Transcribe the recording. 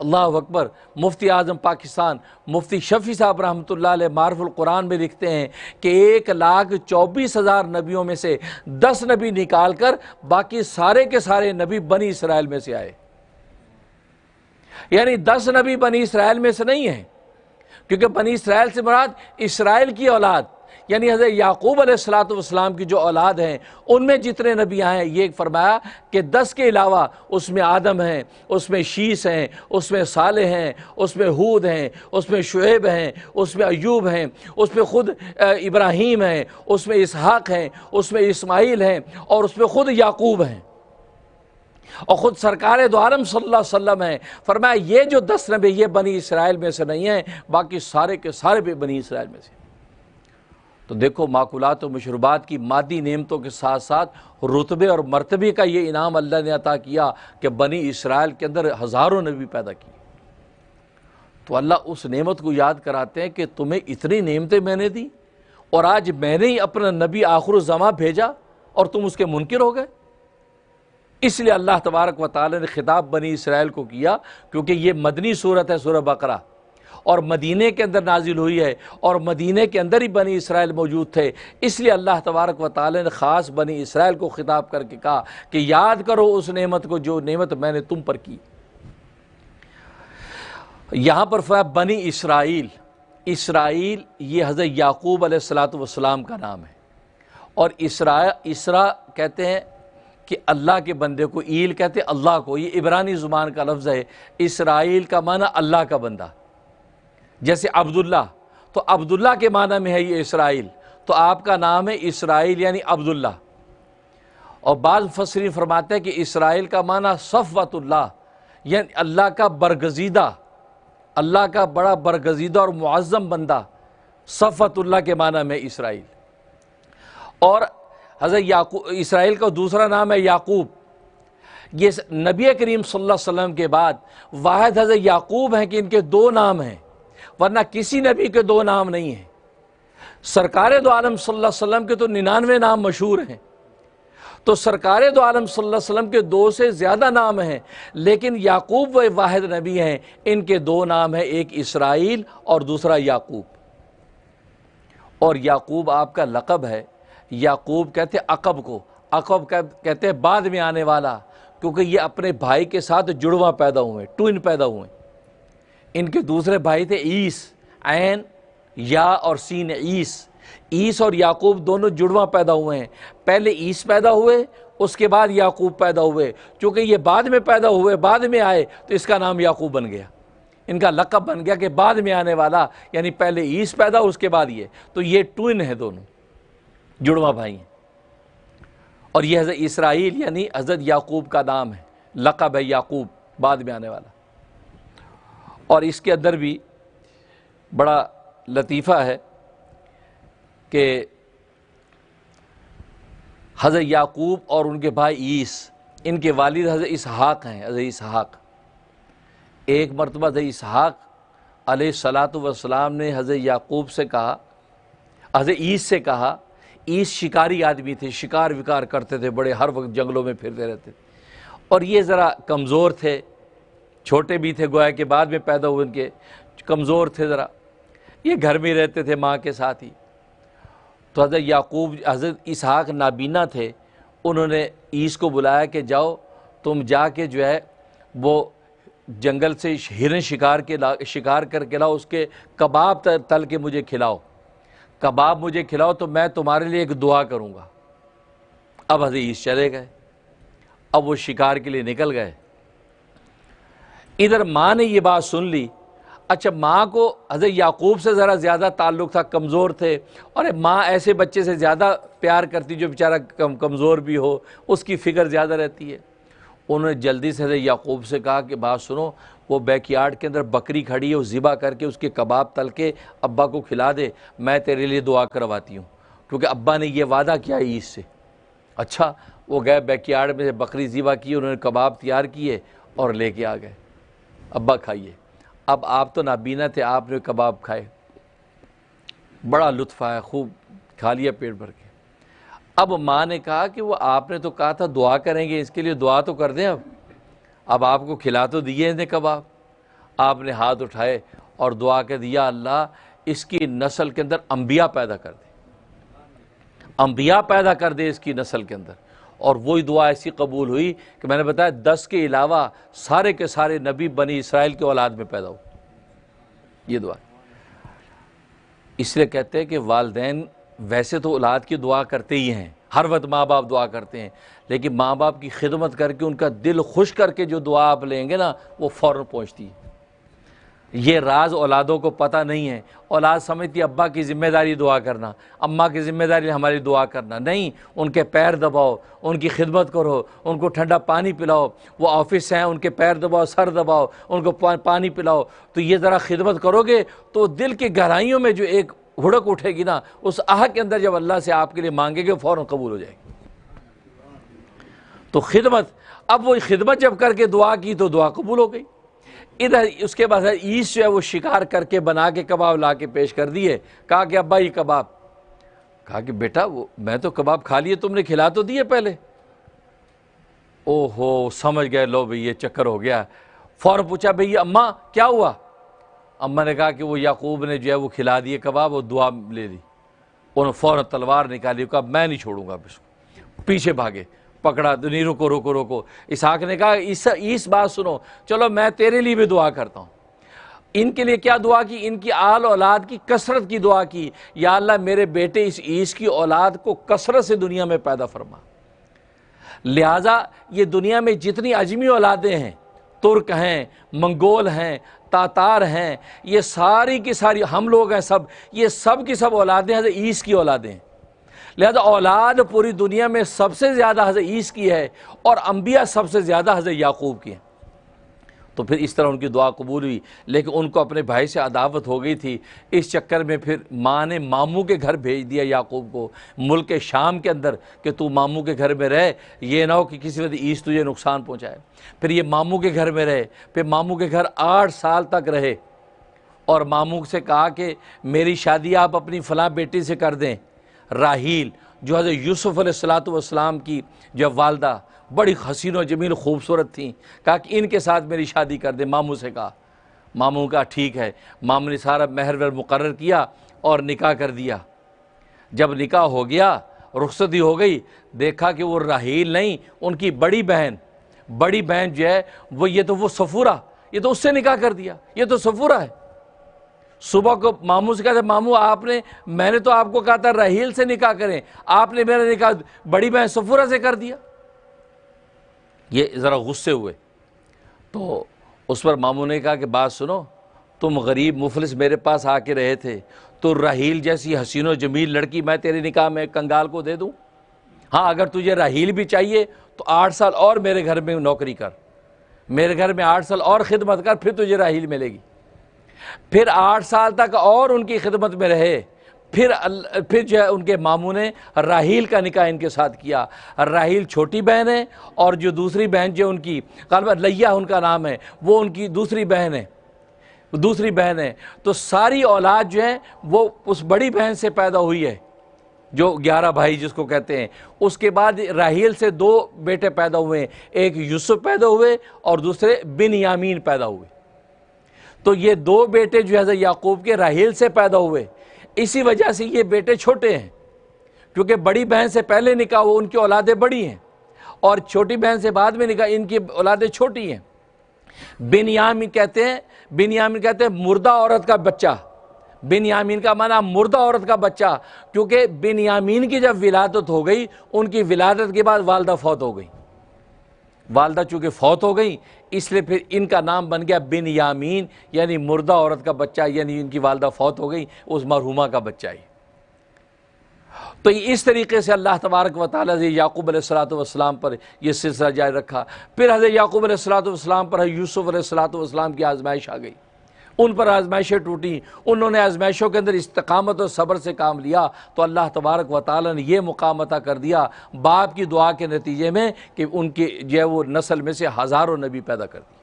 اللہ اکبر۔ مفتی اعظم پاکستان مفتی شفیع صاحب رحمۃ اللہ علیہ معرف القرآن میں لکھتے ہیں کہ 1,24,000 نبیوں میں سے 10 نبی نکال کر باقی سارے کے سارے نبی بنی اسرائیل میں سے آئے، یعنی 10 نبی بنی اسرائیل میں سے نہیں ہیں، کیونکہ بنی اسرائیل سے مراد اسرائیل کی اولاد، یعنی حضرت یعقوب علیہ السلام کی جو اولاد ہیں ان میں جتنے نبی آئے ہیں، یہ فرمایا کہ 10 کے علاوہ اس میں آدم ہیں، اس میں شیس ہیں، اس میں صالح ہیں، اس میں ہود ہیں، اس میں شعیب ہیں، اس میں ایوب ہیں، اس میں خود ابراہیم ہیں، اس میں اسحاق ہیں، اس میں اسماعیل ہیں، اور اس میں خود یعقوب ہیں، اور خود سرکار دو عالم صلی اللہ علیہ وسلم ہیں۔ فرمایا یہ جو 10 نبی یہ بنی اسرائیل میں سے نہیں ہیں، باقی سارے کے سارے بھی بنی اسرائیل میں سے۔ تو دیکھو ماکولات و مشروبات کی مادی نعمتوں کے ساتھ ساتھ رتبے اور مرتبے کا یہ انعام اللہ نے عطا کیا کہ بنی اسرائیل کے اندر ہزاروں نبی پیدا کیے۔ تو اللہ اس نعمت کو یاد کراتے ہیں کہ تمہیں اتنی نعمتیں میں نے دی، اور آج میں نے ہی اپنا نبی آخر الزماں بھیجا اور تم اس کے منکر ہو گئے۔ اس لیے اللہ تبارک و تعالی نے خطاب بنی اسرائیل کو کیا، کیونکہ یہ مدنی صورت ہے، سورہ بقرہ، اور مدینے کے اندر نازل ہوئی ہے، اور مدینے کے اندر ہی بنی اسرائیل موجود تھے، اس لیے اللہ تبارک و تعالی نے خاص بنی اسرائیل کو خطاب کر کے کہا کہ یاد کرو اس نعمت کو جو نعمت میں نے تم پر کی۔ یہاں پر فرمایا بنی اسرائیل، اسرائیل یہ حضرت یعقوب علیہ السلام کا نام ہے، اور اسرا کہتے ہیں کہ اللہ کے بندے کو، ایل کہتے ہیں اللہ کو، یہ عبرانی زبان کا لفظ ہے۔ اسرائیل کا معنی اللہ کا بندہ، جیسے عبداللہ، تو عبداللہ کے معنی میں ہے یہ اسرائیل، تو آپ کا نام ہے اسرائیل یعنی عبداللہ۔ اور بعض مفسرین فرماتے ہیں کہ اسرائیل کا معنی صفوت اللہ، یعنی اللہ کا برگزیدہ، اللہ کا بڑا برگزیدہ اور معظم بندہ، صفوت اللہ کے معنی میں اسرائیل۔ اور حضرت یعقوب، اسرائیل کا دوسرا نام ہے یعقوب۔ یہ نبی کریم صلی اللہ علیہ وسلم کے بعد واحد حضرت یعقوب ہیں کہ ان کے 2 نام ہیں، ورنہ کسی نبی کے 2 نام نہیں ہیں۔ سرکار دو عالم صلی اللہ علیہ وسلم کے تو 99 نام مشہور ہیں، تو سرکار دو عالم صلی اللہ علیہ وسلم کے 2 سے زیادہ نام ہیں، لیکن یعقوب وہ واحد نبی ہیں، ان کے 2 نام ہیں، ایک اسرائیل اور دوسرا یعقوب۔ اور یعقوب آپ کا لقب ہے، یعقوب کہتے ہیں عقب کو، عقب کہتے ہیں بعد میں آنے والا، کیونکہ یہ اپنے بھائی کے ساتھ جڑواں پیدا ہوئے، ٹوئن پیدا ہوئے۔ ان کے دوسرے بھائی تھے عیس، عین یا اور سین عیس، عیس اور یعقوب دونوں جڑواں پیدا ہوئے ہیں۔ پہلے عیس پیدا ہوئے، اس کے بعد یعقوب پیدا ہوئے، چونکہ یہ بعد میں پیدا ہوئے، بعد میں آئے، تو اس کا نام یعقوب بن گیا، ان کا لقب بن گیا کہ بعد میں آنے والا، یعنی پہلے عیس پیدا اس کے بعد یہ، تو یہ ٹوئن ہیں، دونوں جڑواں بھائی ہیں۔ اور یہ حضرت اسرائیل یعنی حضرت یعقوب کا نام ہے، لقب ہے یعقوب، بعد میں آنے والا۔ اور اس کے اندر بھی بڑا لطیفہ ہے کہ حضرت یعقوب اور ان کے بھائی عیس، ان کے والد حضرت اسحاق ہیں، حضرت اسحاق۔ ایک مرتبہ حضرت اسحاق علیہ السلام نے حضرت یعقوب سے کہا، حضرت عیس سے کہا، عیس شکاری آدمی تھے، شکار وکار کرتے تھے، بڑے ہر وقت جنگلوں میں پھرتے رہتے تھے، اور یہ ذرا کمزور تھے، چھوٹے بھی تھے، گویا کہ بعد میں پیدا ہوئے، ان کے کمزور تھے ذرا، یہ گھر میں رہتے تھے ماں کے ساتھ ہی۔ تو حضرت یعقوب، حضرت اسحاق نابینا تھے، انہوں نے عیس کو بلایا کہ جاؤ تم جا کے جو ہے وہ جنگل سے ہرن شکار کر کے لاؤ، اس کے کباب تل کے مجھے کھلاؤ، کباب مجھے کھلاؤ تو میں تمہارے لیے ایک دعا کروں گا۔ اب حضرت عیس چلے گئے، اب وہ شکار کے لیے نکل گئے۔ ادھر ماں نے یہ بات سن لی، اچھا ماں کو حضرت یعقوب سے ذرا زیادہ تعلق تھا، کمزور تھے، اور ماں ایسے بچے سے زیادہ پیار کرتی جو بیچارہ کمزور بھی ہو، اس کی فکر زیادہ رہتی ہے۔ انہوں نے جلدی سے حضرت یعقوب سے کہا کہ بات سنو، وہ بیک یارڈ کے اندر بکری کھڑی ہے، وہ ذبح کر کے اس کے کباب تل کے ابا کو کھلا دے، میں تیرے لیے دعا کرواتی ہوں، کیونکہ ابا نے یہ وعدہ کیا عیس سے۔ اچھا وہ گئے بیک یارڈ میں سے بکری ذبح کی، انہوں نے کباب تیار کیے اور لے کے آ گئے، ابا کھائیے۔ اب آپ تو نابینا تھے، آپ نے کباب کھائے، بڑا لطف آیا، خوب کھا لیا پیٹ بھر کے۔ اب ماں نے کہا کہ وہ آپ نے تو کہا تھا دعا کریں گے، اس کے لیے دعا تو کر دیں، اب آپ کو کھلا تو دیے انہیں کباب۔ آپ نے ہاتھ اٹھائے اور دعا کہ یا اللہ اس کی نسل کے اندر انبیاء پیدا کر دے، انبیاء پیدا کر دے اس کی نسل کے اندر۔ اور وہی دعا ایسی قبول ہوئی کہ میں نے بتایا 10 کے علاوہ سارے کے سارے نبی بنی اسرائیل کے اولاد میں پیدا ہو، یہ دعا۔ اس لیے کہتے ہیں کہ والدین ویسے تو اولاد کی دعا کرتے ہی ہیں، ہر وقت ماں باپ دعا کرتے ہیں، لیکن ماں باپ کی خدمت کر کے ان کا دل خوش کر کے جو دعا آپ لیں گے نا وہ فوراً پہنچتی ہے۔ یہ راز اولادوں کو پتہ نہیں ہے، اولاد سمجھتی ہے ابا کی ذمہ داری دعا کرنا، اماں کی ذمہ داری ہماری دعا کرنا، نہیں، ان کے پیر دباؤ، ان کی خدمت کرو، ان کو ٹھنڈا پانی پلاؤ، وہ آفس سے ہیں ان کے پیر دباؤ، سر دباؤ، ان کو پانی پلاؤ، تو یہ ذرا خدمت کرو گے تو دل کی گہرائیوں میں جو ایک ہڑک اٹھے گی نا، اس آہ کے اندر جب اللہ سے آپ کے لیے مانگے گے فوراً قبول ہو جائے گی۔ تو خدمت، اب وہ خدمت جب کر کے دعا کی تو دعا قبول ہو گئی۔ ادھر اس کے بعد عیس جو ہے وہ شکار کر کے بنا کے کباب لا کے پیش کر دیے، کہا کہ ابا یہ کباب، کہا کہ بیٹا وہ میں تو کباب کھا لیے، تم نے کھلا تو دیے پہلے۔ او ہو، سمجھ گئے، لو بھئی یہ چکر ہو گیا۔ فوراً پوچھا بھئی اماں کیا ہوا؟ اماں نے کہا کہ وہ یعقوب نے جو ہے وہ کھلا دیے کباب اور دعا لے لی۔ انہوں نے فوراً تلوار نکالی، کہا میں نہیں چھوڑوں گا اس کو، پیچھے بھاگے، پکڑا، نہیں رکو رکو رکو۔ اسحاق نے کہا اس بات سنو، چلو میں تیرے لیے بھی دعا کرتا ہوں۔ ان کے لیے کیا دعا کی؟ ان کی آل اولاد کی کثرت کی دعا کی، یا اللہ میرے بیٹے اس عیس کی اولاد کو کثرت سے دنیا میں پیدا فرما۔ لہٰذا یہ دنیا میں جتنی عجمی اولادیں ہیں، ترک ہیں، منگول ہیں، تاتار ہیں، یہ ساری کی ساری ہم لوگ ہیں، سب یہ سب کی سب اولادیں حضرت عیس کی اولادیں ہیں۔ لہذا اولاد پوری دنیا میں سب سے زیادہ حضرت عیس کی ہے، اور انبیاء سب سے زیادہ حضرت یعقوب کی ہیں۔ تو پھر اس طرح ان کی دعا قبول ہوئی، لیکن ان کو اپنے بھائی سے عداوت ہو گئی تھی، اس چکر میں پھر ماں نے ماموں کے گھر بھیج دیا یعقوب کو، ملک شام کے اندر، کہ تو ماموں کے گھر میں رہ، یہ نہ ہو کہ کسی وقت عیس تجھے نقصان پہنچائے۔ پھر یہ ماموں کے گھر میں رہے، پھر ماموں کے گھر 8 سال تک رہے، اور ماموں سے کہا کہ میری شادی آپ اپنی فلاں بیٹی سے کر دیں، راحیل، جو حضرت یوسف علیہ السلام کی جو والدہ بڑی حسین و جمیل خوبصورت تھیں، کہا کہ ان کے ساتھ میری شادی کر دیں۔ ماموں سے کہا، ماموں کا ٹھیک ہے، ماموں نے سارا مہر ور مقرر کیا اور نکاح کر دیا۔ جب نکاح ہو گیا، رخصتی ہو گئی، دیکھا کہ وہ راحیل نہیں، ان کی بڑی بہن جو ہے یہ تو وہ صفورہ، یہ تو اس سے نکاح کر دیا، یہ تو صفورہ ہے۔ صبح کو ماموں سے کہتے ماموں میں نے تو آپ کو کہا تھا راحیل سے نکاح کریں، آپ نے میرا نکاح بڑی بہن صفورہ سے کر دیا۔ یہ ذرا غصے ہوئے، تو اس پر ماموں نے کہا کہ بات سنو، تم غریب مفلس میرے پاس آ کے رہے تھے، تو راحیل جیسی حسین و جمیل لڑکی میں تیرے نکاح میں کنگال کو دے دوں؟ ہاں اگر تجھے راحیل بھی چاہیے تو 8 سال اور میرے گھر میں نوکری کر، میرے گھر میں 8 سال اور خدمت کر، پھر تجھے راحیل ملے گی۔ پھر 8 سال تک اور ان کی خدمت میں رہے، پھر جو ہے ان کے ماموں نے راحیل کا نکاح ان کے ساتھ کیا۔ راحیل چھوٹی بہن ہے، اور جو دوسری بہن جو ان کی غالباً لیہ ان کا نام ہے، وہ ان کی دوسری بہن ہے۔ تو ساری اولاد جو ہے وہ اس بڑی بہن سے پیدا ہوئی ہے، جو 11 بھائی جس کو کہتے ہیں۔ اس کے بعد راحیل سے 2 بیٹے پیدا ہوئے ہیں، ایک یوسف پیدا ہوئے اور دوسرے بنیامین پیدا ہوئے۔ تو یہ 2 بیٹے جو حضرت یعقوب کے راحیل سے پیدا ہوئے، اسی وجہ سے یہ بیٹے چھوٹے ہیں، کیونکہ بڑی بہن سے پہلے نکاح ہوا، ان کی اولادیں بڑی ہیں، اور چھوٹی بہن سے بعد میں نکاح، ان کی اولادیں چھوٹی ہیں۔ بنیامین کہتے ہیں مردہ عورت کا بچہ۔ بنیامین کا معنی مردہ عورت کا بچہ، کیونکہ بنیامین کی جب ولادت ہو گئی، ان کی ولادت کے بعد والدہ فوت ہو گئی۔ والدہ چونکہ فوت ہو گئی، اس لیے پھر ان کا نام بن گیا بنیامین، یعنی مردہ عورت کا بچہ، یعنی ان کی والدہ فوت ہو گئی، اس مرحومہ کا بچہ ہی۔ تو اس طریقے سے اللہ تبارک و تعالیٰ نے یعقوب علیہ السلام پر یہ سلسلہ جاری رکھا۔ پھر حضرت یعقوب علیہ السلام پر یوسف علیہ السلام کی آزمائش آ گئی، ان پر آزمائشیں ٹوٹیں، انہوں نے آزمائشوں کے اندر استقامت اور صبر سے کام لیا، تو اللہ تبارک و تعالیٰ نے یہ مقام عطا کر دیا باپ کی دعا کے نتیجے میں کہ ان کی جو ہے وہ نسل میں سے ہزاروں نبی پیدا کر دی۔